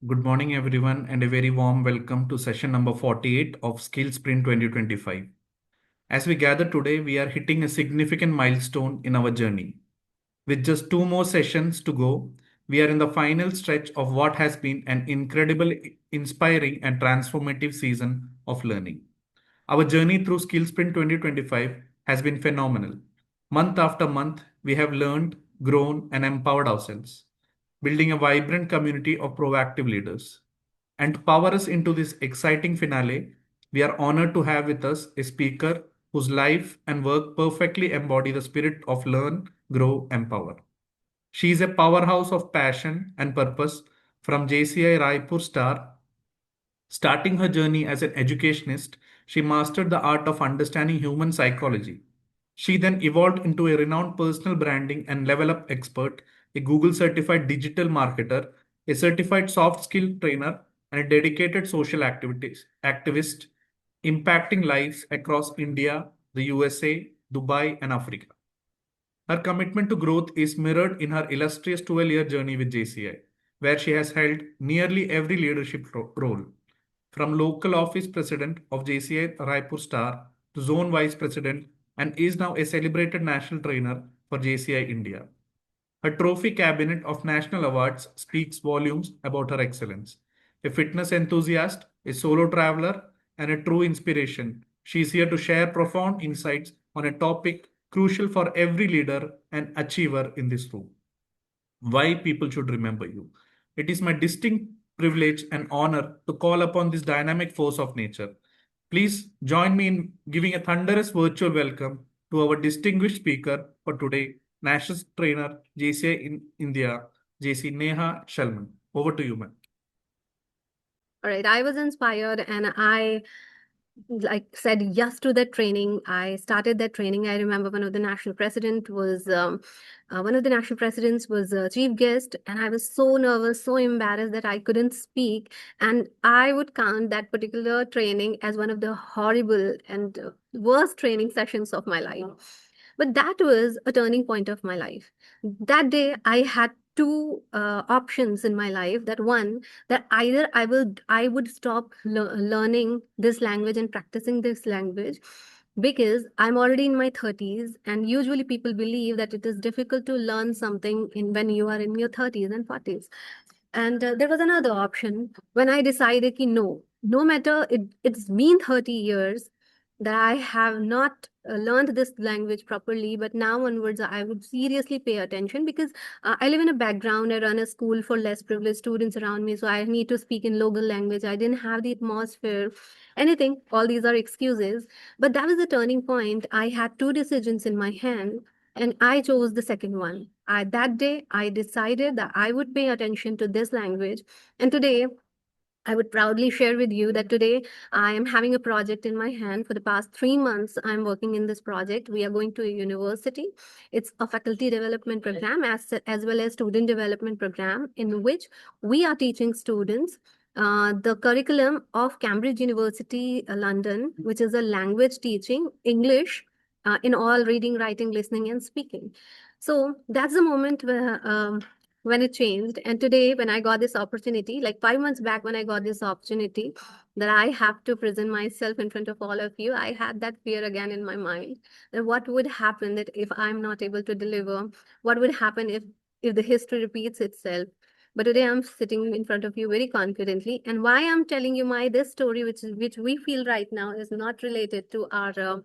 Good morning, everyone, and a very warm welcome to session number 48 of Skill Sprint 2025. As we gather today, we are hitting a significant milestone in our journey. With just two more sessions to go, we are in the final stretch of what has been an incredible, inspiring, and transformative season of learning. Our journey through Skill Sprint 2025 has been phenomenal. Month after month, we have learned, grown, and empowered ourselves, building a vibrant community of proactive leaders. And to power us into this exciting finale, we are honored to have with us a speaker whose life and work perfectly embody the spirit of learn, grow, empower. She is a powerhouse of passion and purpose from JCI Raipur Star. Starting her journey as an educationist, she mastered the art of understanding human psychology. She then evolved into a renowned personal branding and level up expert, a Google certified digital marketer, a certified soft skill trainer, and a dedicated social activist, impacting lives across India, the USA, Dubai, and Africa. Her commitment to growth is mirrored in her illustrious 12-year journey with JCI, where she has held nearly every leadership role, from local office president of JCI Raipur Star to zone vice president, and is now a celebrated national trainer for JCI India. Her trophy cabinet of national awards speaks volumes about her excellence. A fitness enthusiast, a solo traveler, and a true inspiration, she is here to share profound insights on a topic crucial for every leader and achiever in this room: why people should remember you. It is my distinct privilege and honor to call upon this dynamic force of nature. Please join me in giving a thunderous virtual welcome to our distinguished speaker for today, National Trainer, JCI in India, JC Neha Shalmon. Over to you, ma'am. All right, I was inspired and I said yes to that training. I started that training. I remember one of the national presidents was a chief guest, and I was so nervous, so embarrassed that I couldn't speak. And I would count that particular training as one of the horrible and worst training sessions of my life. But that was a turning point of my life. That day, I had two options in my life. That one, that either I would stop learning this language and practicing this language, because I'm already in my 30s, and usually people believe that it is difficult to learn something in when you are in your 30s and 40s. And there was another option when I decided ki no matter it's been 30 years that I have not learned this language properly, but now onwards I would seriously pay attention, because I live in a background. I run a school for less privileged students around me, so I need to speak in local language. I didn't have the atmosphere, anything. All these are excuses. But that was the turning point. I had two decisions in my hand, and I chose the second one. That day, I decided that I would pay attention to this language. And today, I would proudly share with you that today I am having a project in my hand. For the past 3 months, I'm working in this project. We are going to a university. It's a faculty development program as well as student development program, in which we are teaching students the curriculum of Cambridge University, London, which is a language teaching English in all reading, writing, listening, and speaking. So that's the moment where when it changed. And today, when I got this opportunity, like 5 months back, when I got this opportunity that I have to present myself in front of all of you, I had that fear again in my mind, that what would happen that if I'm not able to deliver, what would happen if the history repeats itself. But today I'm sitting in front of you very confidently. And why I'm telling you my this story, which we feel right now, is not related to our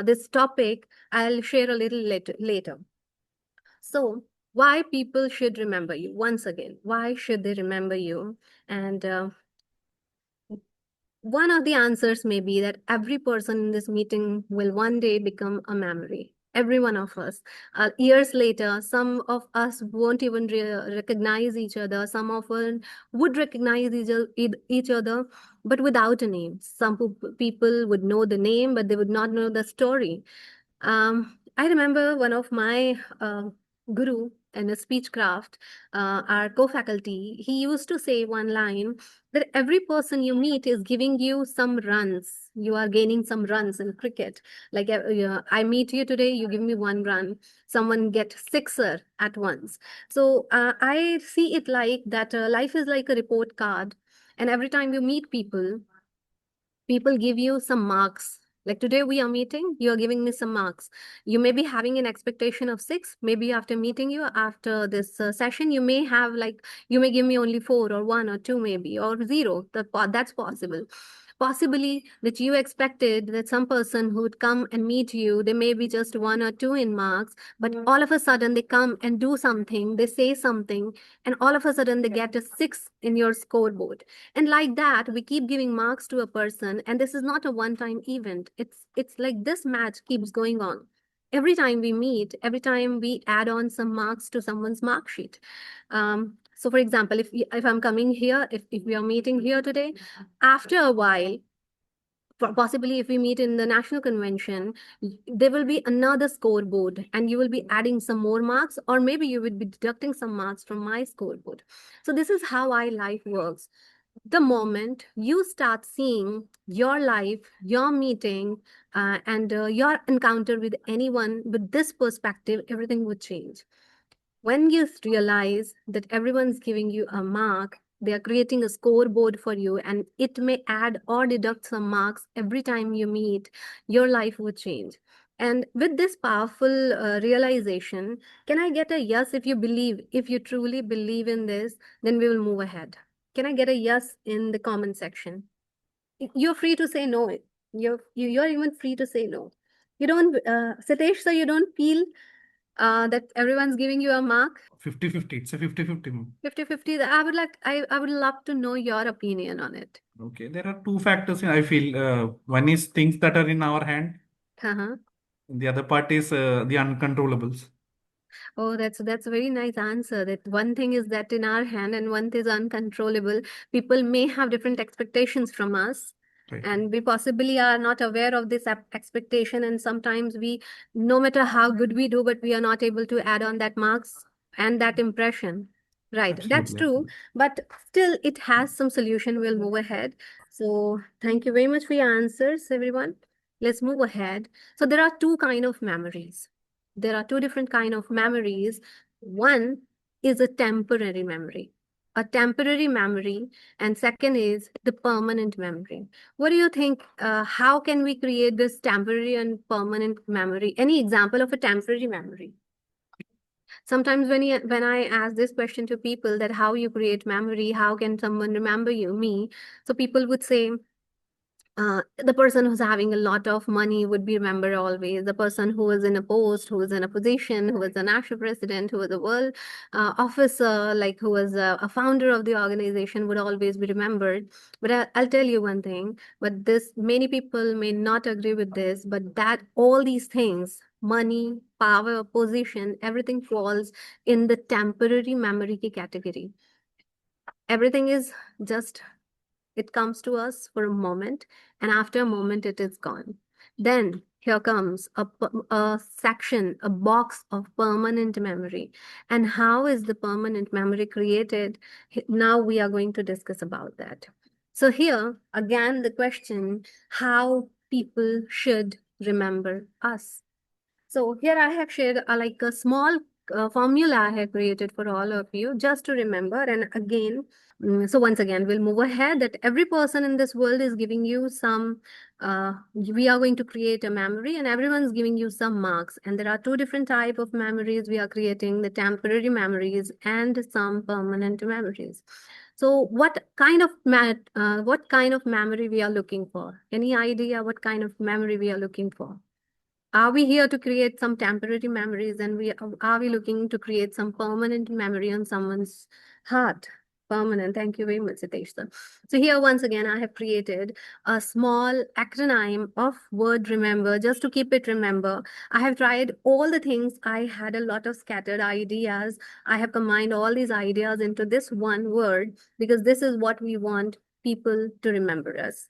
this topic. I'll share a little later. So, why people should remember you? Once again, why should they remember you? And one of the answers may be that every person in this meeting will one day become a memory. Every one of us. Years later, some of us won't even recognize each other. Some of us would recognize each other, but without a name. Some people would know the name, but they would not know the story. I remember one of my guru. in a speech craft, our co-faculty, he used to say one line that every person you meet is giving you some runs. You are gaining some runs in cricket. Like I meet you today, you give me one run. Someone get sixer at once. So I see it like that. Life is like a report card, and every time you meet people give you some marks. Like today we are meeting, you are giving me some marks. You may be having an expectation of 6. Maybe after meeting you, after this session, you may have like, you may give me only 4 or 1 or 2 maybe, or 0. That's possible. Possibly that you expected that some person who would come and meet you, they may be just 1 or 2 in marks, but all of a sudden they come and do something, they say something, and all of a sudden they get a 6 in your scoreboard. And like that, we keep giving marks to a person, and this is not a one-time event. It's like this match keeps going on. Every time we meet, every time we add on some marks to someone's mark sheet. So for example, if I'm coming here, if we are meeting here today, after a while, possibly if we meet in the national convention, there will be another scoreboard and you will be adding some more marks, or maybe you would be deducting some marks from my scoreboard. So this is how our life works. The moment you start seeing your life, your meeting, and your encounter with anyone with this perspective, everything would change. When you realize that everyone's giving you a mark, they are creating a scoreboard for you, and it may add or deduct some marks every time you meet, your life would change. And with this powerful realization, can I get a yes if you believe, if you truly believe in this, then we will move ahead. Can I get a yes in the comment section? You're free to say no. You're even free to say no. You don't, Sitesh, so you don't feel that everyone's giving you a mark? 50-50. It's a 50-50. 50-50. I would love to know your opinion on it. Okay, there are two factors I feel. One is things that are in our hand. Uh-huh. The other part is the uncontrollables. Oh, that's a very nice answer. That one thing is that in our hand and one thing is uncontrollable. People may have different expectations from us, Right. and we possibly are not aware of this expectation. And sometimes we, no matter how good we do, but we are not able to add on that marks and that impression. Right, that's Absolutely. true. Absolutely. But still, it has some solution. We'll move ahead. So thank you very much for your answers, everyone. Let's move ahead. So there are two kind of memories. There are two different kind of memories. One is a temporary memory, and second is the permanent memory. What do you think? How can we create this temporary and permanent memory? Any example of a temporary memory? Sometimes when I ask this question to people, that how you create memory, how can someone remember you, me? So people would say, the person who's having a lot of money would be remembered always. The person who is in a post, who is in a position, who is a national president, who is a world officer, like who was a founder of the organization, would always be remembered. But I'll tell you one thing. But this, many people may not agree with this. But that all these things, money, power, position, everything falls in the temporary memory ki category. Everything is just, it comes to us for a moment, and after a moment, it is gone. Then here comes a section, a box of permanent memory. And how is the permanent memory created? Now we are going to discuss about that. So here, again, the question, how people should remember us. So here I have shared like a small formula I have created for all of you just to remember. And again, so once again, we'll move ahead that every person in this world is giving you some, we are going to create a memory and everyone's giving you some marks. And there are two different type of memories we are creating, the temporary memories and some permanent memories. So what kind of memory we are looking for? Any idea what kind of memory we are looking for? Are we here to create some temporary memories, and are we looking to create some permanent memory on someone's heart? Permanent. Thank you very much, Sitesh sir. So here once again I have created a small acronym of word remember just to keep it remember. I have tried all the things. I had a lot of scattered ideas. I have combined all these ideas into this one word because this is what we want people to remember us.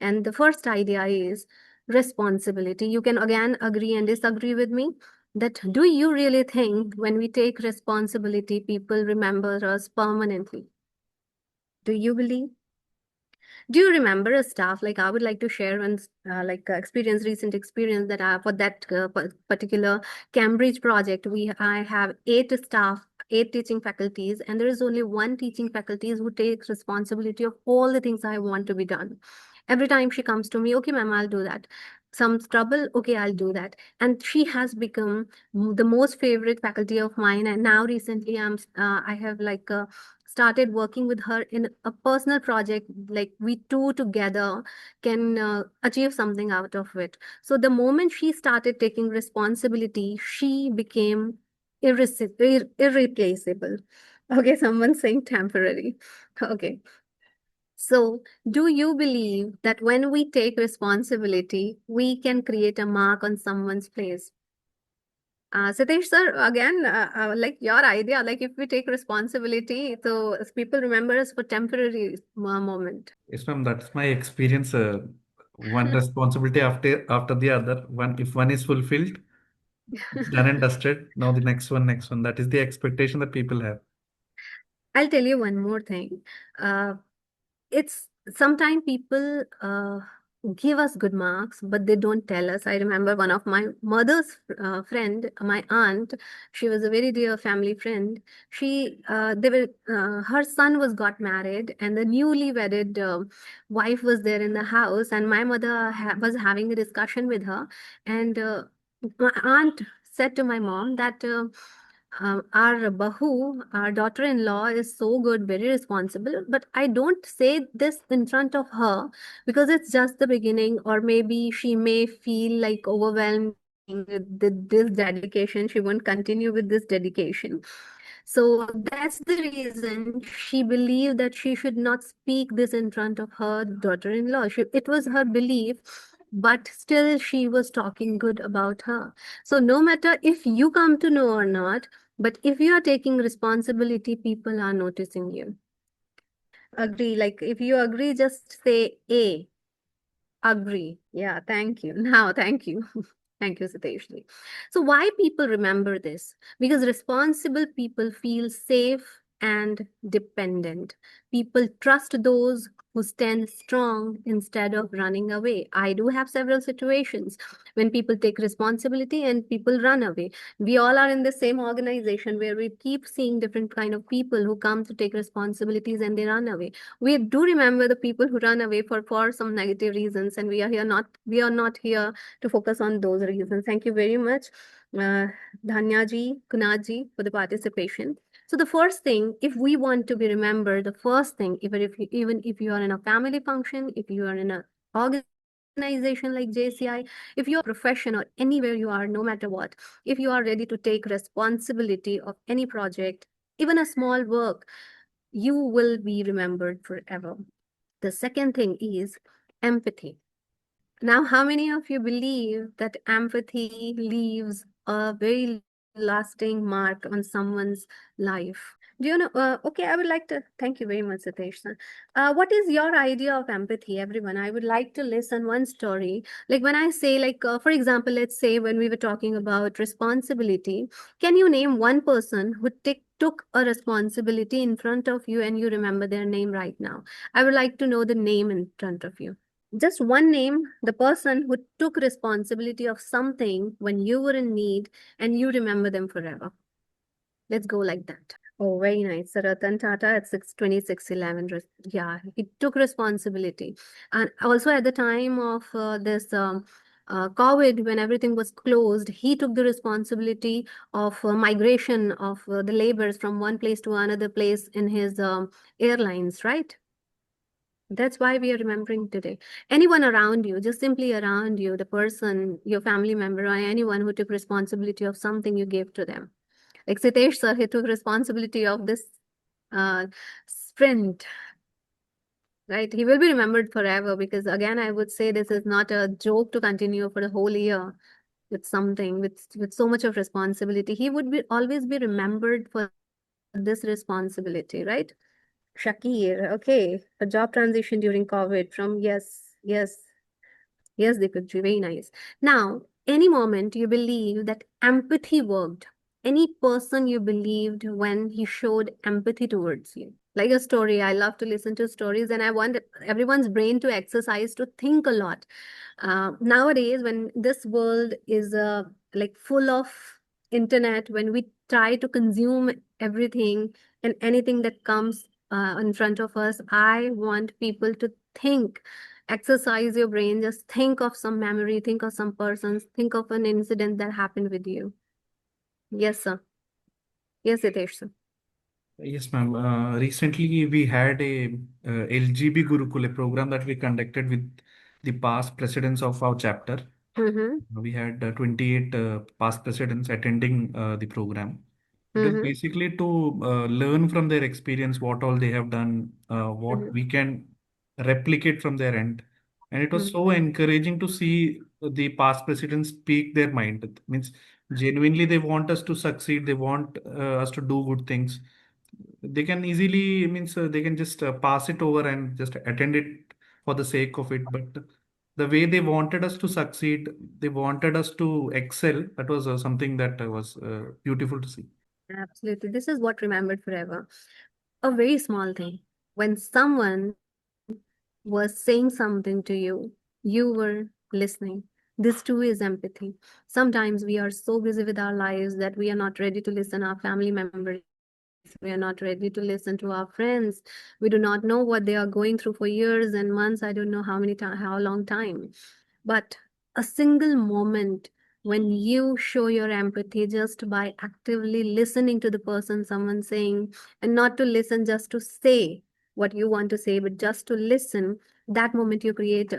And the first idea is responsibility. You can again agree and disagree with me. That do you really think when we take responsibility, people remember us permanently? Do you believe? Do you remember a staff? Like I would like to share one experience, recent experience that I for that particular Cambridge project. I have eight staff, eight teaching faculties, and there is only one teaching faculties who takes responsibility of all the things I want to be done. Every time she comes to me, okay, ma'am, I'll do that. Some trouble, okay, I'll do that. And she has become the most favorite faculty of mine. And now recently, I have started working with her in a personal project, like we two together can achieve something out of it. So the moment she started taking responsibility, she became irreplaceable. Okay, someone's saying temporary. Okay. So, do you believe that when we take responsibility, we can create a mark on someone's place? Satish sir, again, like your idea, like if we take responsibility, so people remember us for temporary moment. Yes, ma'am, that's my experience. One responsibility after the other. One if one is fulfilled, it's done and dusted. Now the next one, next one. That is the expectation that people have. I'll tell you one more thing. Uh, it's sometimes people give us good marks, but they don't tell us. I remember one of my mother's friend, my aunt. She was a very dear family friend. Her son was got married, and the newly wedded wife was there in the house, and my mother was having a discussion with her, and my aunt said to my mom that. Our Bahu, our daughter-in-law, is so good, very responsible. But I don't say this in front of her because it's just the beginning, or maybe she may feel like overwhelmed with this dedication. She won't continue with this dedication. So that's the reason she believed that she should not speak this in front of her daughter-in-law. It was her belief, but still she was talking good about her. So no matter if you come to know or not, but if you are taking responsibility, people are noticing you. Agree. Like if you agree, just say A. Agree. Yeah, thank you. Now, thank you. Thank you, Sateshji. So, why people remember this? Because responsible people feel safe and dependent. People trust those who stand strong instead of running away. I do have several situations when people take responsibility and people run away. We all are in the same organization where we keep seeing different kind of people who come to take responsibilities and they run away. We do remember the people who run away for some negative reasons, and we are not here to focus on those reasons. Thank you very much, uh, Dhanya ji, Kunal ji, for the participation. So the first thing, if we want to be remembered, the first thing, even if you are in a family function, if you are in an organization like JCI, if you are in a profession or anywhere you are, no matter what, if you are ready to take responsibility of any project, even a small work, you will be remembered forever. The second thing is empathy. Now, how many of you believe that empathy leaves a very lasting mark on someone's life? Do you know? Okay, I would like to thank you very much, Satish. Sir. What is your idea of empathy, everyone? I would like to listen one story. Like when I say, for example, let's say when we were talking about responsibility, can you name one person who took a responsibility in front of you and you remember their name right now? I would like to know the name in front of you. Just one name, the person who took responsibility of something when you were in need and you remember them forever. Let's go like that. Oh, very nice. Sir Ratan Tata at 62611. Yeah, he took responsibility. And also at the time of this COVID, when everything was closed, he took the responsibility of migration of the laborers from one place to another place in his airlines, right? That's why we are remembering today. Anyone around you, just simply around you, the person, your family member, or anyone who took responsibility of something you gave to them. Like Sitesh sir, he took responsibility of this sprint, right? He will be remembered forever because, again, I would say this is not a joke to continue for the whole year with something with so much of responsibility. He would be always be remembered for this responsibility, right? Shakir, okay, a job transition during COVID from yes, yes, yes, Deepakji, very nice. Now, Any moment you believe that empathy worked, any person you believed when he showed empathy towards you. Like a story, I love to listen to stories, and I want everyone's brain to exercise to think a lot. Nowadays, when this world is like full of internet, when we try to consume everything and anything that comes in front of us, I want people to think. Exercise your brain. Just think of some memory, think of some persons, think of an incident that happened with you. Yes, sir. Yes, Hitesh, sir. Yes, ma'am. Recently, we had a LGB Gurukul, a program that we conducted with the past presidents of our chapter. Mm-hmm. We had 28 past presidents attending the program. It was Mm-hmm. basically to learn from their experience what all they have done, what Mm-hmm. we can replicate from their end. And it was so encouraging to see the past presidents speak their mind. It means genuinely they want us to succeed, they want us to do good things. They can easily, means they can just pass it over and just attend it for the sake of it. But the way they wanted us to succeed, they wanted us to excel. That was something that was beautiful to see. Absolutely. This is what remembered forever. A very small thing. When someone was saying something to you were listening. This too is empathy. Sometimes we are so busy with our lives that we are not ready to listen our family members. We are not ready to listen to our friends. We do not know what they are going through for years and months. I don't know how many time, how long time. But a single moment when you show your empathy just by actively listening to the person someone saying, and not to listen just to say what you want to say, but just to listen, that moment you create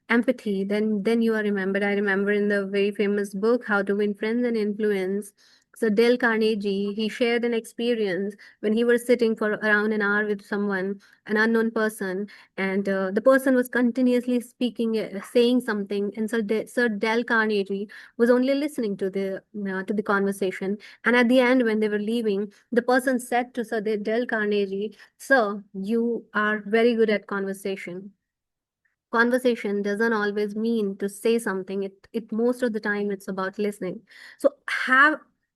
empathy, then you are remembered. I remember in the very famous book How to Win Friends and Influence, so Dale Carnegie, he shared an experience when he was sitting for around an hour with someone, an unknown person, and the person was continuously speaking, saying something, and Sir Dale Carnegie was only listening to the conversation. And at the end, when they were leaving, the person said to Dale Carnegie, "Sir, you are very good at conversation. Conversation doesn't always mean to say something. It most of the time it's about listening." So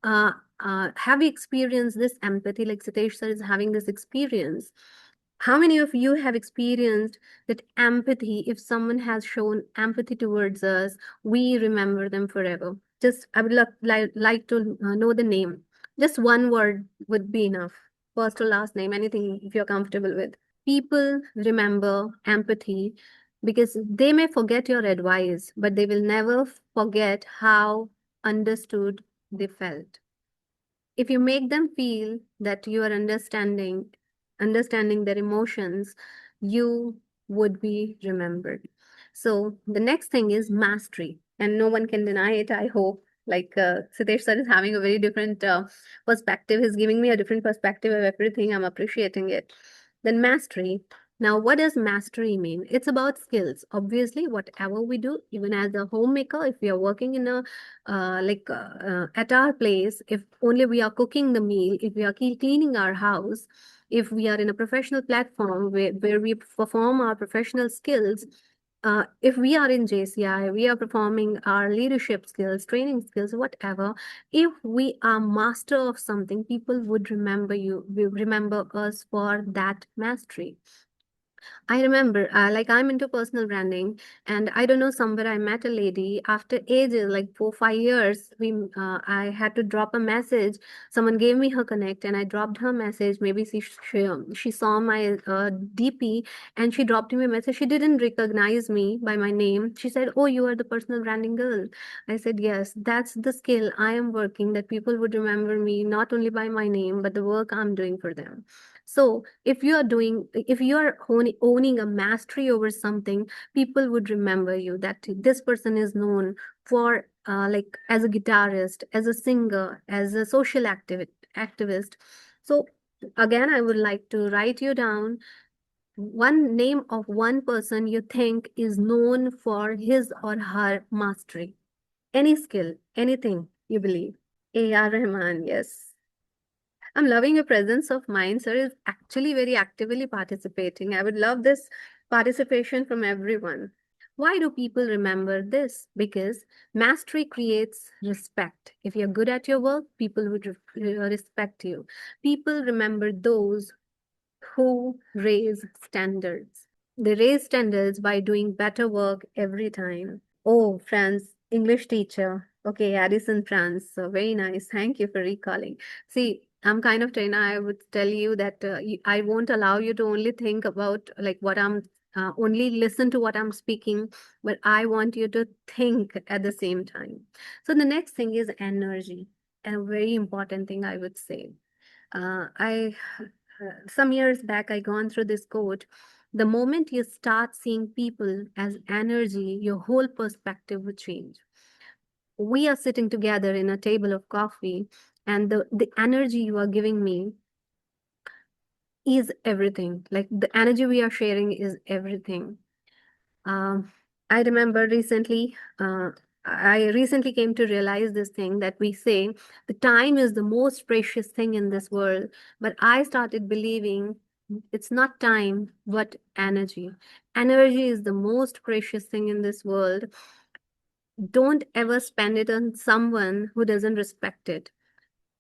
uh, have you experienced this empathy like Sitesh sir is having this experience? How many of you have experienced that empathy? If someone has shown empathy towards us, we remember them forever. Just I would like to know the name. Just one word would be enough. First or last name, anything if you're comfortable with. People remember empathy because they may forget your advice, but they will never forget how understood they felt. If you make them feel that you are understanding their emotions, you would be remembered. So the next thing is mastery, and no one can deny it, I hope. Like Sitesh sir is having a very different perspective. He's giving me a different perspective of everything. I'm appreciating it. Then mastery. Now, what does mastery mean? It's about skills. Obviously, whatever we do, even as a homemaker, if we are working in a at our place, if only we are cooking the meal, if we are cleaning our house, if we are in a professional platform where we perform our professional skills, if we are in JCI, we are performing our leadership skills, training skills, whatever. If we are master of something, people would remember you, will remember us for that mastery. I remember, like I'm into personal branding, and I don't know, somewhere I met a lady after ages, like 4, 5 years. I had to drop a message. Someone gave me her connect, and I dropped her message. Maybe she saw my DP, and she dropped me a message. She didn't recognize me by my name. She said, "Oh, you are the personal branding girl." I said, "Yes, that's the skill I am working. That people would remember me not only by my name, but the work I'm doing for them." So if you are owning a mastery over something, people would remember you that this person is known for like as a guitarist, as a singer, as a social activist. So again, I would like to write you down one name of one person you think is known for his or her mastery. Any skill, anything you believe. A.R. Rahman, yes. I'm loving your presence of mind, sir. Is actually very actively participating. I would love this participation from everyone. Why do people remember this? Because mastery creates respect. If you're good at your work, people would respect you. People remember those who raise standards. They raise standards by doing better work every time. Oh, France, English teacher. Okay, Addison France. So very nice. Thank you for recalling. See, I'm kind of trainer. I would tell you that I won't allow you to only think about like what I'm only listen to what I'm speaking, but I want you to think at the same time. So the next thing is energy, and a very important thing I would say. I some years back I gone through this quote. The moment you start seeing people as energy, your whole perspective would change. We are sitting together in a table of coffee, and the energy you are giving me is everything. Like the energy we are sharing is everything. Um, I remember recently, I recently came to realize this thing that we say the time is the most precious thing in this world, but I started believing it's not time, but energy. Energy is the most precious thing in this world. Don't ever spend it on someone who doesn't respect it.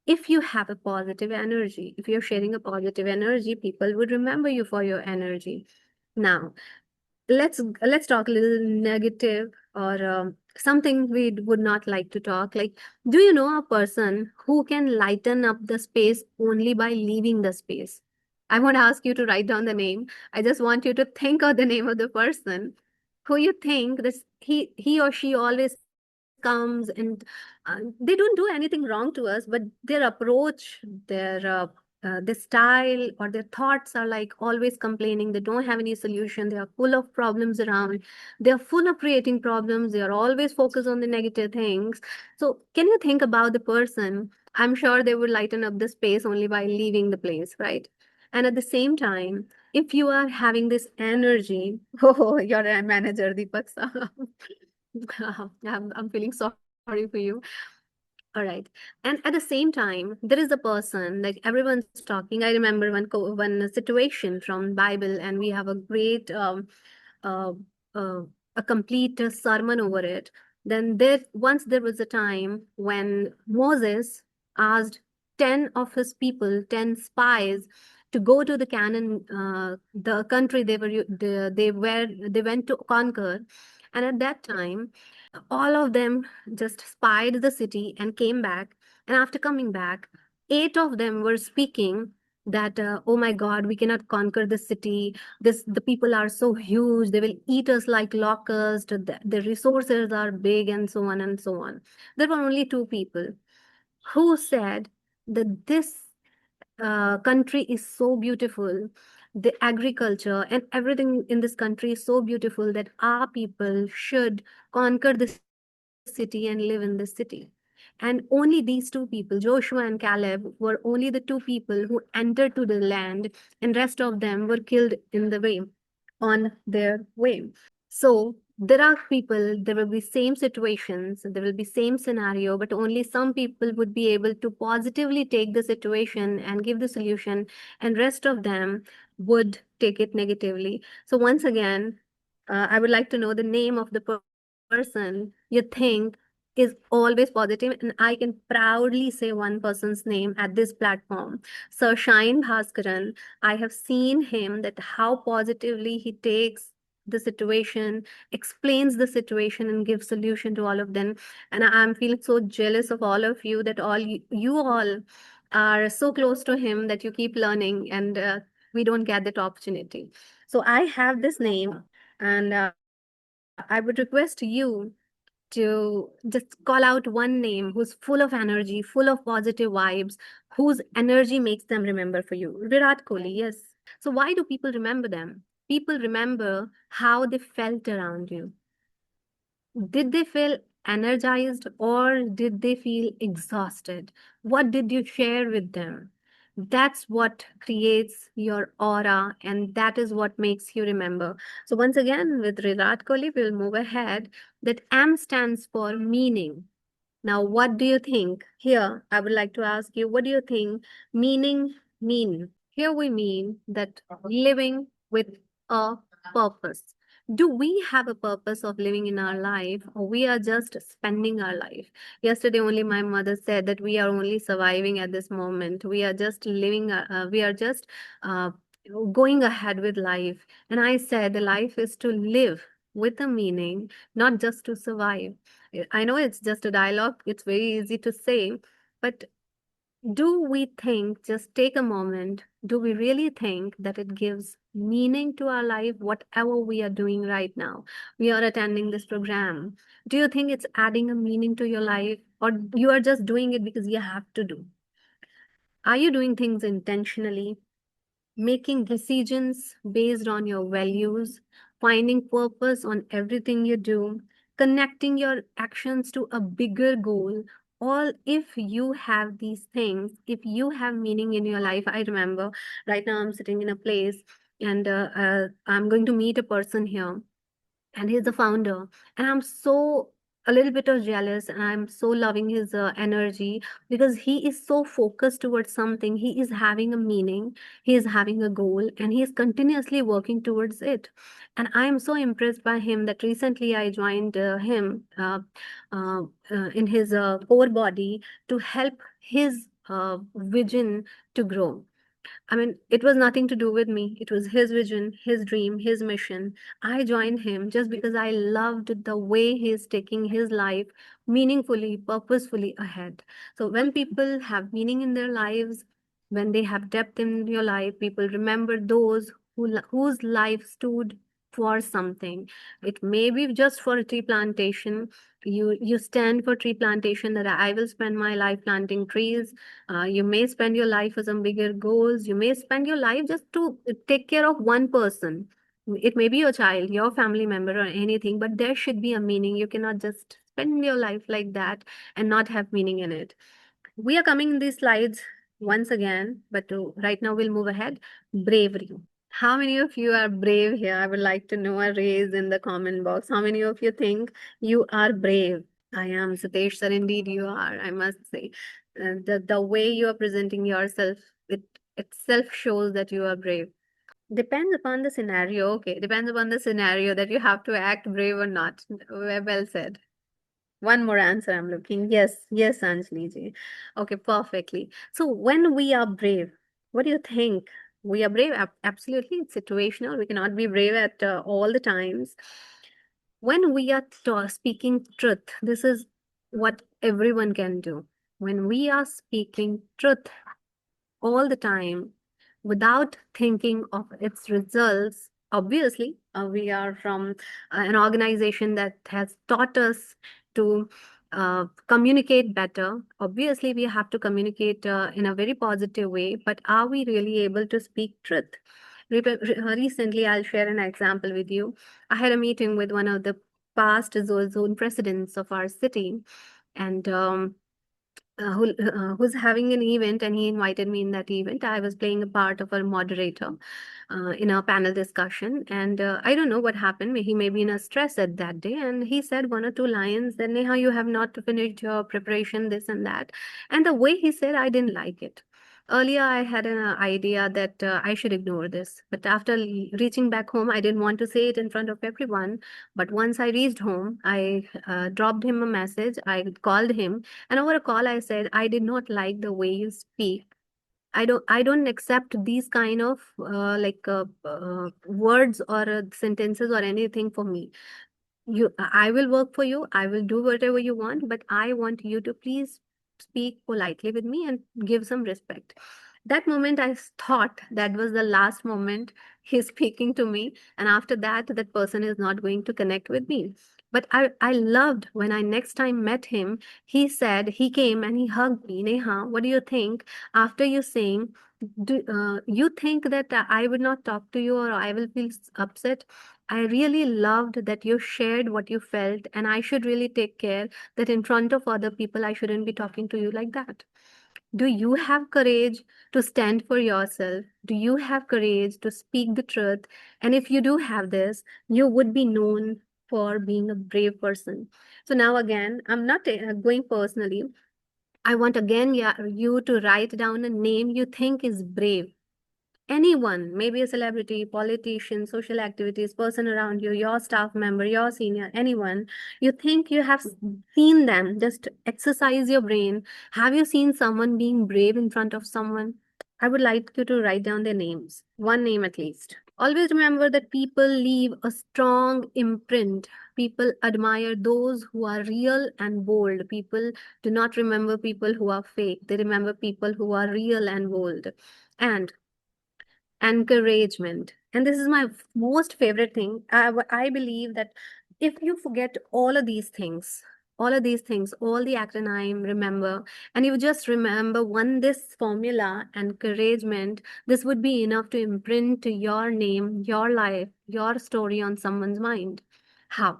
If you have a positive energy, if you're sharing a positive energy, people would remember you for your energy. Now, let's talk a little negative or something we would not like to talk. Like, do you know a person who can lighten up the space only by leaving the space? I won't ask you to write down the name. I just want you to think of the name of the person who you think this he or she always comes, and they don't do anything wrong to us, but their approach, their style or their thoughts are like always complaining. They don't have any solution. They are full of problems around. They are full of creating problems. They are always focused on the negative things. So, can you think about the person? I'm sure they would lighten up the space only by leaving the place, right? And at the same time, if you are having this energy, oh, you're a manager, Deepak. I'm feeling sorry for you. All right. And at the same time, there is a person, like everyone's talking. I remember one situation from Bible, and we have a great uh, uh, a complete sermon over it. Then there was a time when Moses asked 10 of his people, 10 spies, to go to the Canaan, the country they went to conquer. And at that time, all of them just spied the city and came back. And after coming back, eight of them were speaking that, oh my God, we cannot conquer the city. The people are so huge; they will eat us like locusts. The resources are big, and so on and so on. There were only two people who said that this country is so beautiful. The agriculture and everything in this country is so beautiful that our people should conquer the city and live in the city. And only these two people, Joshua and Caleb, were only the two people who entered to the land, and rest of them were killed in the way, on their way. So there are people, there will be same situations, there will be same scenario, but only some people would be able to positively take the situation and give the solution, and rest of them would take it negatively. So once again, I would like to know the name of the person you think is always positive, and I can proudly say one person's name at this platform. Sir Shine Bhaskaran. I have seen him that how positively he takes the situation, explains the situation, and gives solution to all of them. And I'm feeling so jealous of all of you that you all are so close to him that you keep learning, and we don't get that opportunity. So I have this name, and I would request you to just call out one name who's full of energy, full of positive vibes, whose energy makes them remember for you. Virat Kohli, yes. So why do people remember them? People remember how they felt around you. Did they feel energized or did they feel exhausted? What did you share with them? That's what creates your aura, and that is what makes you remember. So, once again, with Virat Kohli, we'll move ahead. That M stands for meaning. Now, what do you think? Here, I would like to ask you, what do you think meaning mean? Here we mean that living with a purpose. Do we have a purpose of living in our life, or we are just spending our life? Yesterday only my mother said that we are only surviving at this moment. We are just living, we are just uh, going ahead with life. And I said the life is to live with a meaning, not just to survive. I know it's just a dialogue, it's very easy to say, but do we think, just take a moment, do we really think that it gives meaning to our life, whatever we are doing right now? We are attending this program. Do you think it's adding a meaning to your life, or you are just doing it because you have to do? Are you doing things intentionally, making decisions based on your values, finding purpose on everything you do, connecting your actions to a bigger goal? All, if you have these things, if you have meaning in your life. I remember right now I'm sitting in a place, and I'm going to meet a person here, and he's the founder, and I'm so a little bit of jealous, and I'm so loving his energy, because he is so focused towards something. He is having a meaning, he is having a goal, and he is continuously working towards it. And I am so impressed by him that recently I joined him uh, in his core body to help his vision to grow. I mean, it was nothing to do with me. It was his vision, his dream, his mission. I joined him just because I loved the way he's taking his life meaningfully, purposefully ahead. So when people have meaning in their lives, when they have depth in your life, people remember those whose life stood for something. It may be just for a tree plantation. You stand for tree plantation, that I will spend my life planting trees. You may spend your life for some bigger goals. You may spend your life just to take care of one person. It may be your child, your family member, or anything, but there should be a meaning. You cannot just spend your life like that and not have meaning in it. We are coming in these slides once again, but right now we'll move ahead. Bravery. How many of you are brave here? I would like to know a raise in the comment box. How many of you think you are brave? I am, Satish sir. Indeed, you are. I must say, the way you are presenting yourself, it itself shows that you are brave. Depends upon the scenario. Okay, depends upon the scenario that you have to act brave or not. Well said. One more answer I'm looking. Yes, yes, Anjali ji. Okay, perfectly. So when we are brave, what do you think? We are brave? Absolutely, it's situational. We cannot be brave at all the times. When we are speaking truth, this is what everyone can do. When we are speaking truth all the time without thinking of its results. Obviously, we are from an organization that has taught us to communicate better. Obviously, we have to communicate in a very positive way, but are we really able to speak truth? Recently, I'll share an example with you. I had a meeting with one of the past zone presidents of our city, and who's having an event, and he invited me in that event. I was playing a part of a moderator in a panel discussion, and I don't know what happened. He may be in a stress at that day, and he said one or two lines that, Neha, you have not finished your preparation, this and that. And the way he said, I didn't like it. Earlier, I had an idea that I should ignore this. But after reaching back home, I didn't want to say it in front of everyone. But once I reached home, I dropped him a message. I called him, and over a call, I said, I did not like the way you speak. I don't accept these kind of words or sentences or anything for me. I will work for you. I will do whatever you want, but I want you to please speak politely with me and give some respect. That moment, I thought that was the last moment he's speaking to me, and after that, that person is not going to connect with me. But I loved when I next time met him. He said, he came and he hugged me. Neha, what do you think? After you saying, you think that I would not talk to you, or I will feel upset? I really loved that you shared what you felt, and I should really take care that in front of other people, I shouldn't be talking to you like that. Do you have courage to stand for yourself? Do you have courage to speak the truth? And if you do have this, you would be known for being a brave person. So now again, I'm not going personally. I want again, yeah, you to write down a name you think is brave. anyone, maybe a celebrity, politician, social activities, person around you, your staff member, your senior, anyone, you think you have seen them, just exercise your brain. Have you seen someone being brave in front of someone? I would like you to write down their names, one name at least. Always remember that people leave a strong imprint. People admire those who are real and bold. People do not remember people who are fake. They remember people who are real and bold. And encouragement. And this is my most favorite thing. I believe that if you forget all of these things, all the acronym, remember, and you just remember one this formula, encouragement, this would be enough to imprint your name, your life, your story on someone's mind. How?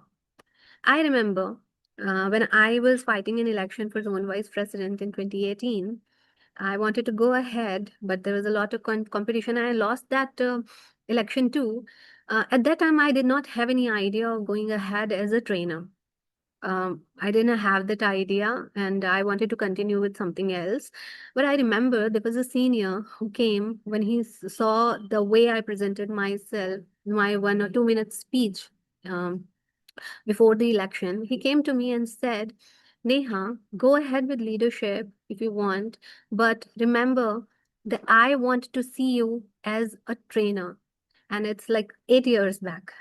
I remember when I was fighting an election for zone vice president in 2018. I wanted to go ahead, but there was a lot of competition. I lost that election too. At that time, I did not have any idea of going ahead as a trainer. I didn't have that idea, and I wanted to continue with something else. But I remember there was a senior who came when he saw the way I presented myself, my 1 or 2 minute speech. Um, Before the election, he came to me and said, Neha, go ahead with leadership if you want, but remember that I want to see you as a trainer. And it's like 8 years back.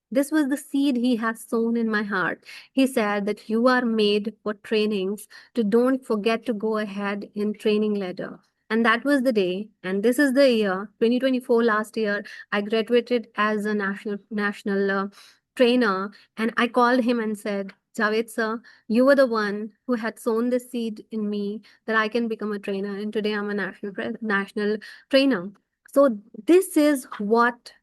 This was the seed he has sown in my heart. He said that you are made for trainings, to don't forget to go ahead in training ladder. And that was the day. And this is the year, 2024, last year, I graduated as a national trainer. And I called him and said, Javed sir, you were the one who had sown the seed in me that I can become a trainer. And today I'm a national trainer. So this is what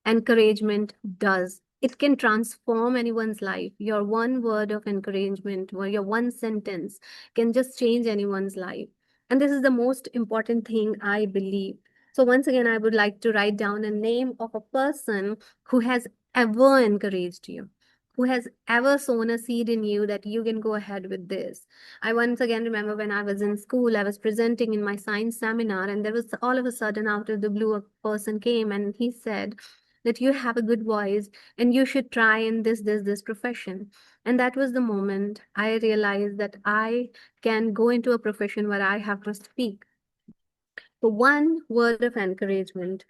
encouragement does. It can transform anyone's life. Your one word of encouragement or your one sentence can just change anyone's life. And this is the most important thing, I believe. So, once again, I would like to write down a name of a person who has ever encouraged you, who has ever sown a seed in you that you can go ahead with this. I once again remember when I was in school, I was presenting in my science seminar, and there was all of a sudden, out of the blue, a person came and he said, that you have a good voice and you should try in this profession. And that was the moment I realized that I can go into a profession where I have to speak. So one word of encouragement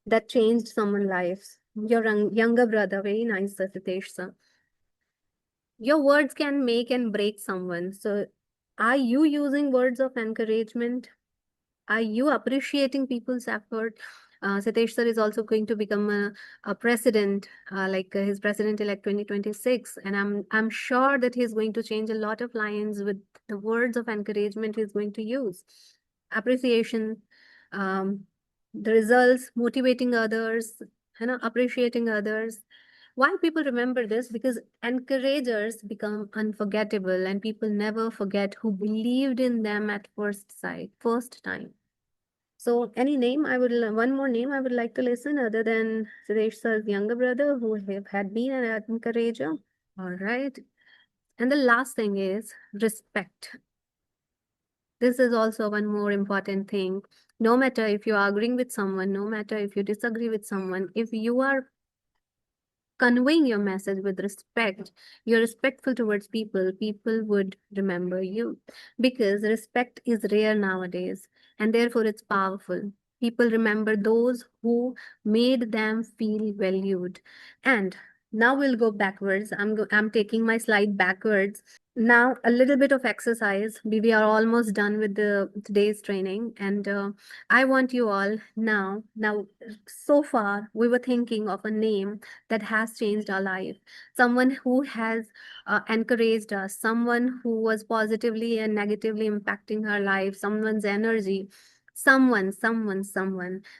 that changed someone's lives. Your younger brother, very nice, sir, Sitesh sir. Your words can make and break someone. So are you using words of encouragement? Are you appreciating people's effort? Sitesh sir is also going to become a president, his president-elect 2026, and I'm sure that he's going to change a lot of lives with the words of encouragement he's going to use. Appreciation, um, the results, motivating others, appreciating others. Why people remember this? Because encouragers become unforgettable, and people never forget who believed in them at first sight, first time. So, any name I would, one more name I would like to listen other than Suresh sir's younger brother who had been an encourager. All right. And the last thing is respect. This is also one more important thing. No matter if you're arguing with someone, no matter if you disagree with someone, if you are conveying your message with respect, you're respectful towards people, people would remember you. Because respect is rare nowadays, and therefore it's powerful. People remember those who made them feel valued. And now we'll go backwards. I'm taking my slide backwards. Now a little bit of exercise. We are almost done with the today's training, and I want you all now so far we were thinking of a name that has changed our life, someone who has encouraged us, someone who was positively and negatively impacting our life, someone's energy, someone.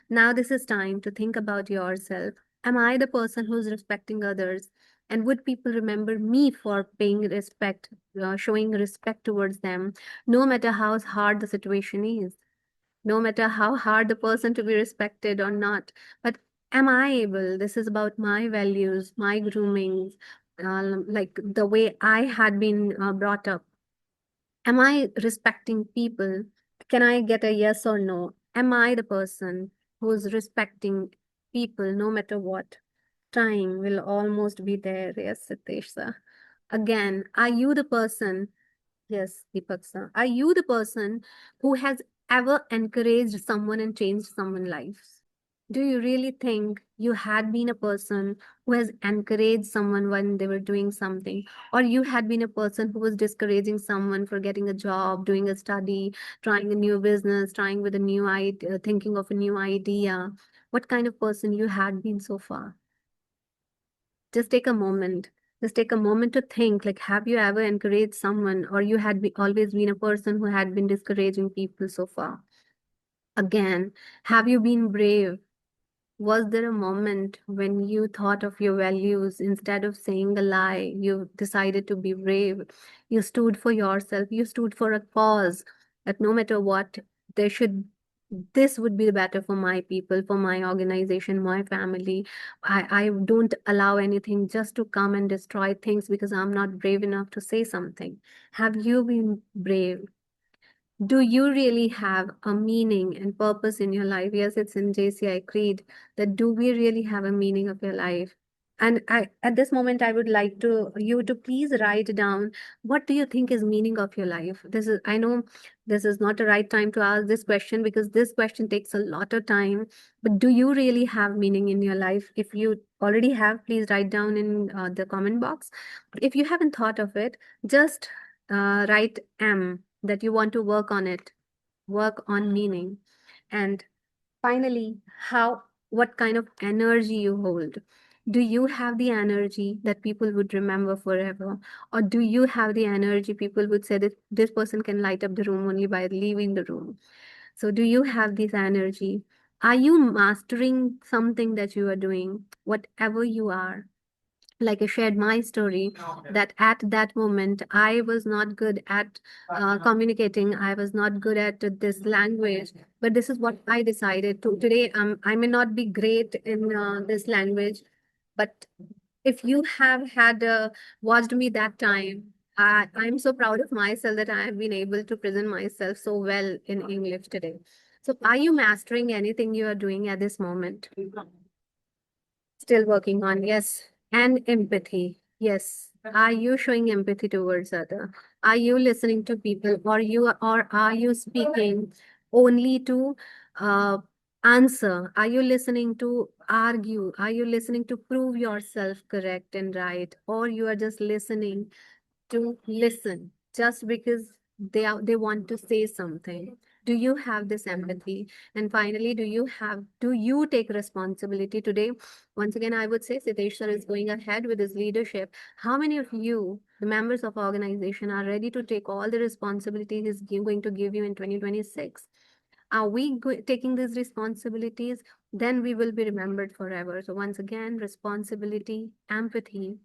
Now this is time to think about yourself. Am I the person who's respecting others? And would people remember me for paying respect, showing respect towards them, no matter how hard the situation is? No matter how hard the person to be respected or not. But am I able? This is about my values, my grooming, like the way I had been brought up. Am I respecting people? Can I get a yes or no? Am I the person? who's respecting people no matter what. Trying will almost be there. Yes, Sitesh sir. Again, are you the person? Yes, Deepak sir. Are you the person who has ever encouraged someone and changed someone's life? Do you really think you had been a person who has encouraged someone when they were doing something? Or you had been a person who was discouraging someone for getting a job, doing a study, trying a new business, trying with a new idea, thinking of a new idea? What kind of person you had been so far? Just take a moment. Just take a moment to think, like, have you ever encouraged someone, or you had always been a person who had been discouraging people so far? Again, have you been brave? Was there a moment when you thought of your values instead of saying a lie? You decided to be brave. You stood for yourself. You stood for a cause that no matter what, there should this would be better for my people, for my organization, my family. I don't allow anything just to come and destroy things because I'm not brave enough to say something. Have you been brave? Do you really have a meaning and purpose in your life? Yes, it's in JCI Creed that do we really have a meaning of your life? And at this moment, I would like to you to please write down what do you think is meaning of your life. This is I know this is not the right time to ask this question because this question takes a lot of time. But do you really have meaning in your life? If you already have, please write down in the comment box. If you haven't thought of it, just write M that you want to work on it, work on meaning. And finally, how what kind of energy you hold. Do you have the energy that people would remember forever? Or do you have the energy people would say that this person can light up the room only by leaving the room? So, do you have this energy? Are you mastering something that you are doing, whatever you are? Like I shared my story that at that moment I was not good at communicating. I was not good at this language, but this is what I decided to. Today, I may not be great in this language, but if you have had watched me that time, I'm so proud of myself that I have been able to present myself so well in English today. So, are you mastering anything you are doing at this moment? Still working on, yes. And empathy, yes. Are you showing empathy towards other? Are you listening to people, or are you speaking only to uh, answer? Are you listening to argue? Are you listening to prove yourself correct and right? Or you are just listening to listen just because they want to say something? Do you have this empathy? And finally, do you take responsibility today? Once again, I would say Sitesh sir is going ahead with his leadership. How many of you, the members of organization, are ready to take all the responsibilities going to give you in 2026? Are we taking these responsibilities? Then we will be remembered forever. So once again, responsibility, empathy,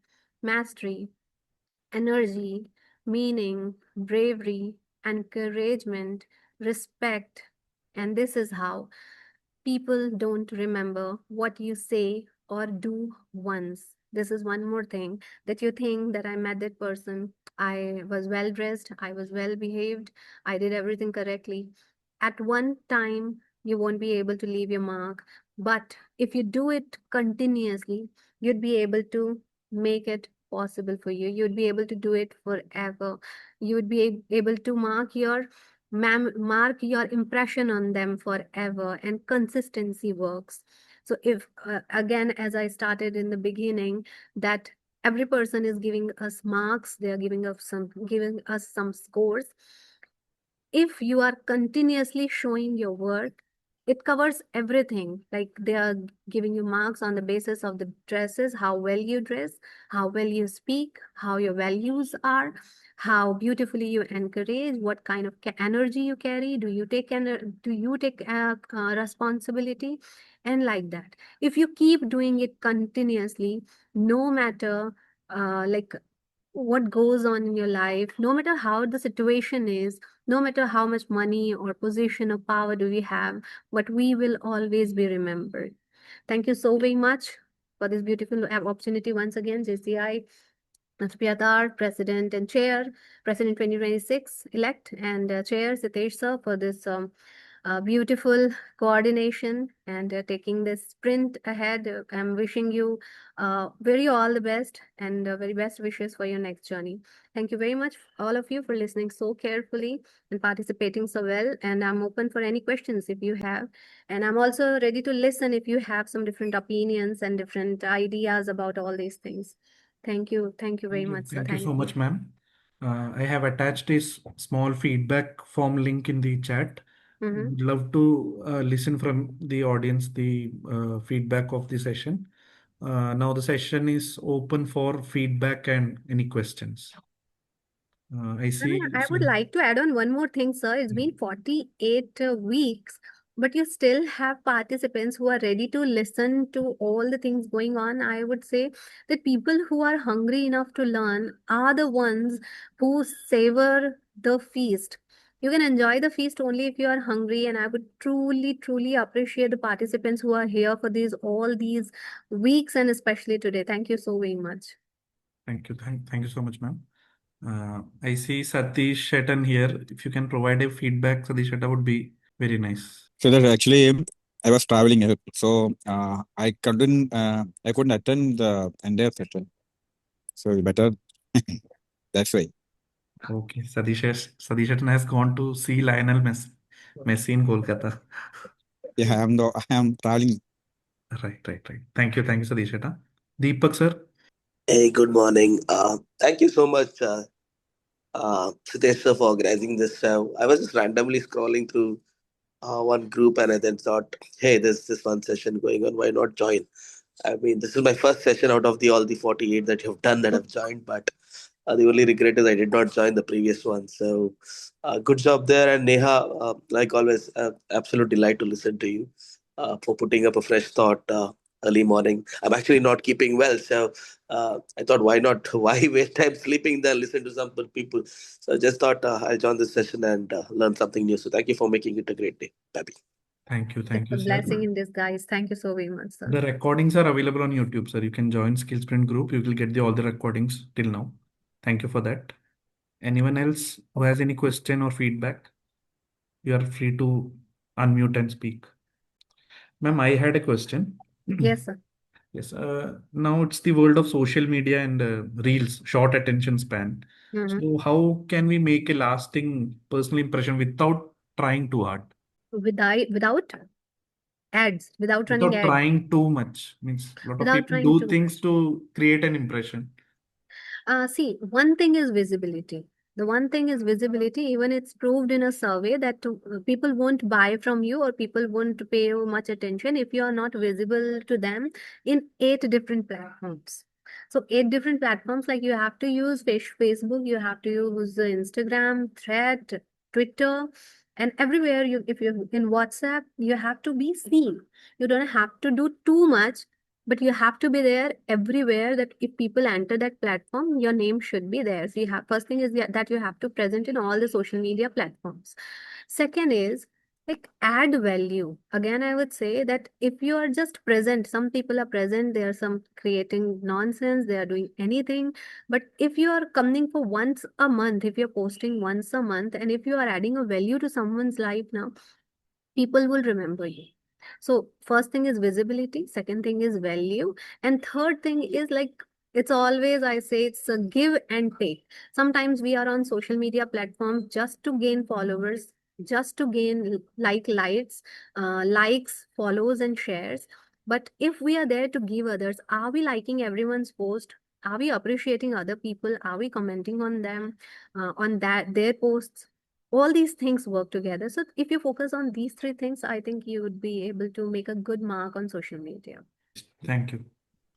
mastery, energy, meaning, bravery, encouragement, respect. And this is how people don't remember what you say or do once. This is one more thing that you think that I met that person. I was well dressed, I was well behaved, I did everything correctly. At one time, you won't be able to leave your mark. But if you do it continuously, you'd be able to make it possible for you. You'd be able to do it forever. You would be able to mark your impression on them forever, and consistency works. So if again, as I started in the beginning, that every person is giving us marks, they are giving us some scores. If you are continuously showing your work, it covers everything. Like they are giving you marks on the basis of the dresses, how well you dress, how well you speak, how your values are, how beautifully you encourage, what kind of energy you carry, do you take responsibility, and like that. If you keep doing it continuously, no matter like what goes on in your life, no matter how the situation is, no matter how much money or position or power do we have, but we will always be remembered. Thank you so very much for this beautiful opportunity once again, JCI Triprayar, President and Chair, President 2026 elect, and Chair Sitesh sir for this beautiful coordination and taking this sprint ahead. I'm wishing you very all the best and very best wishes for your next journey. Thank you very much, all of you, for listening so carefully and participating so well. And I'm open for any questions if you have. And I'm also ready to listen if you have some different opinions and different ideas about all these things. Thank you. Thank you very Thank you. much, sir. Thank you Thank so you. much, ma'am. I have attached a small feedback form link in the chat. Mm-hmm. Would love to listen from the audience the feedback of the session. Now the session is open for feedback and any questions. I see I would some. like to add on one more thing, sir. It's been 48 weeks, but you still have participants who are ready to listen to all the things going on. I would say that people who are hungry enough to learn are the ones who savor the feast. You can enjoy the feast only if you are hungry, and I would truly, truly appreciate the participants who are here for these all these weeks and especially today. Thank you so very much. Thank you. Thank you so much, ma'am. I see Satish Shetton here. If you can provide a feedback, Satish Shetton would be very nice. So that actually I was traveling, so I couldn't attend the entire session. So better that's why. Okay, Satish Shetton has gone to see Messi in Kolkata. Yeah, I am traveling. Right. Thank you, Satish Shetton. Deepak, sir. Hey, good morning. Thank you so much, Sitesh sir, for organizing this show. I was just randomly scrolling through one group and I then thought, hey, there's this one session going on. Why not join? I mean, this is my first session out of the all the 48 that you've done that I've joined, but the only regret is I did not join the previous one. So, good job there. And Neha, like always, absolute delight to listen to you for putting up a fresh thought early morning. I'm actually not keeping well, so I thought, why not? Why waste time sleeping there? Listen to some people. So I just thought I'll join this session and learn something new. So thank you for making it a great day, Babi. Thank It's you, a sir. blessing in disguise. Thank you so very much, sir. The recordings are available on YouTube, sir. You can join Skillsprint group. You will get all the recordings till now. Thank you for that. Anyone else who has any question or feedback, you are free to unmute and speak. Ma'am, I had a question. Yes, sir. Yes, now it's the world of social media and reels, short attention span. Mhm. So, how can we make a lasting personal impression without trying too hard? Without ads, without running Without ads, trying too much. Means a lot of without people trying do to. things to create an impression. See, one thing is visibility. The one thing is visibility. Even it's proved in a survey that people won't buy from you or people won't pay you much attention if you are not visible to them in 8 different platforms. So 8 different platforms, like you have to use Facebook, you have to use Instagram, Thread, Twitter, and everywhere you, if you're in WhatsApp, you have to be seen. You don't have to do too much, but you have to be there everywhere, that if people enter that platform, your name should be there. So you have, first thing is that you have to present in all the social media platforms. Second is, like, add value. Again, I would say that if you are just present, some people are present, they are some creating nonsense, they are doing anything. But if you are coming for once a month, if you're posting once a month, and if you are adding a value to someone's life now, people will remember you. So first thing is visibility, second thing is value, and third thing is, like, it's always, I say, it's a give and take. Sometimes we are on social media platforms just to gain followers, just to gain likes, follows, and shares. But if we are there to give others, are we liking everyone's post? Are we appreciating other people? Are we commenting on them, on that their posts? All these things work together. So if you focus on these 3 things, I think you would be able to make a good mark on social media. Thank you.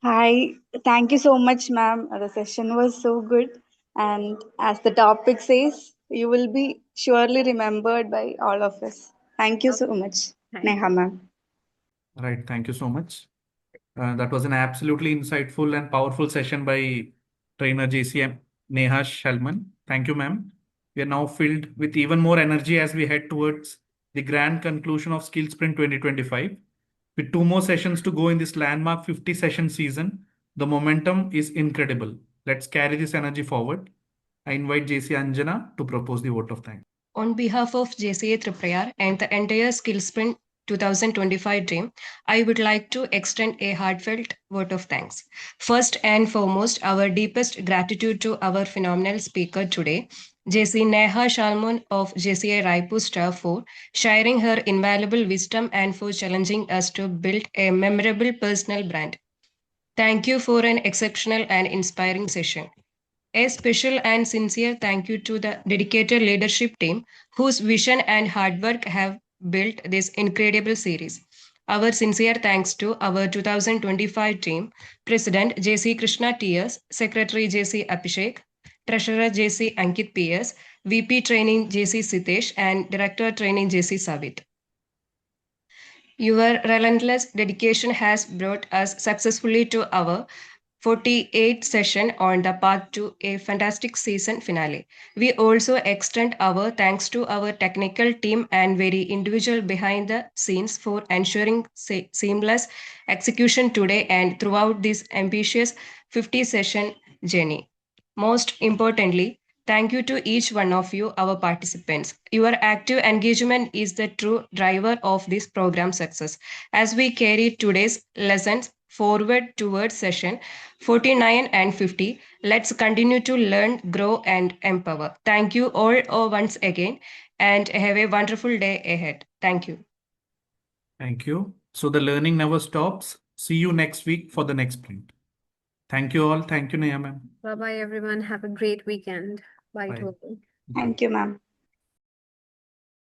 Hi, thank you so much, ma'am. The session was so good. And as the topic says, you will be surely remembered by all of us. Thank you so Okay. much, Thank Neha, you. ma'am. Right. Thank you so much. That was an absolutely insightful and powerful session by trainer JCM Neha Shalmon. Thank you, ma'am. We are now filled with even more energy as we head towards the grand conclusion of Skill Sprint 2025. With 2 more sessions to go in this landmark 50 session season, the momentum is incredible. Let's carry this energy forward. I invite JC Anjana to propose the vote of thanks. On behalf of JCI Triprayar and the entire Skillsprint 2025 team, I would like to extend a heartfelt vote of thanks. First and foremost, our deepest gratitude to our phenomenal speaker today, JC Neha Shalmon of JCI Raipur staff for sharing her invaluable wisdom and for challenging us to build a memorable personal brand. Thank you for an exceptional and inspiring session. A special and sincere thank you to the dedicated leadership team whose vision and hard work have built this incredible series. Our sincere thanks to our 2025 team, President JC Krishna TS, Secretary JC Abhishek, Treasurer JC Ankit PS, VP Training JC Sitesh, and Director Training JC Savit. Your relentless dedication has brought us successfully to our 48th session on the path to a fantastic season finale. We also extend our thanks to our technical team and very individual behind the scenes for ensuring seamless execution today and throughout this ambitious 50 session journey. Most importantly, thank you to each one of you, our participants. Your active engagement is the true driver of this program success. As we carry today's lessons forward towards session 49 and 50, let's continue to learn, grow, and empower. Thank you all once again, and have a wonderful day ahead. Thank you. Thank you. So the learning never stops. See you next week for the next sprint. Thank you all. Thank you, Neha ma'am. Bye bye, everyone. Have a great weekend. Bye Bye. to all. Thank you, ma'am.